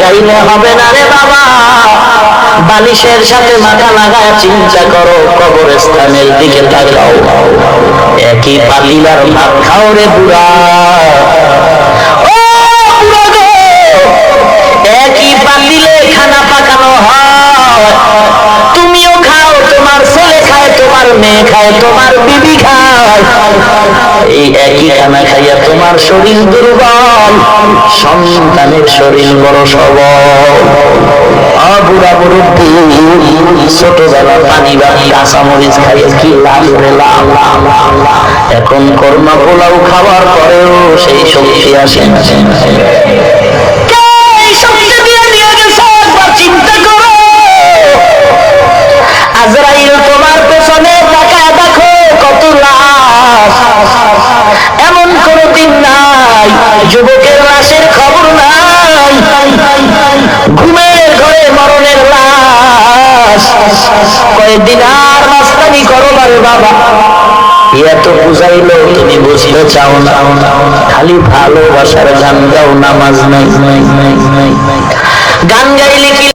গাইলে হবে না রে বাবা, বালিশের সাথে মাথা লাগায় চিন্তা করো, কবরস্থানের দিকে তাকাও। একই পাতিলার ভাত খাও রে বুড়া, ও বুড়া গো, একই পাতিলে খানা পাকানো হয়, তুমিও খাও, তোমার ছেলে খায়, তোমার মেয়ে খায়, তোমার বিবি খায়, এই একই খানা খাইয়া তোমার শরীর দুর্বল, সন্তানের শরীর বড় সবল। বুড়া মুরব্বি ছোটবেলা পানি বা কাঁচামরিচ খাইয়ে কি লাভ রে লাভ। এখন কর্মা পোলাও খাওয়ার পরেও সেই শক্তি আসে না। চিন্তা করো, আজরাইল তোমার পেছনে তাকায় দেখো কত লাশ। এমন কোনো দিন নাই যুবকের লাশের খবর নাই, ঘুমের ঘরে মরণের লাশ। কয়েকদিন আর মাস্তানি করো না রে বাবা, এত বুঝাইলো তুমি বুঝতে চাও না, খালি ভালোবাসার গান গাও, নামাজ নাই। গান গাইলে কি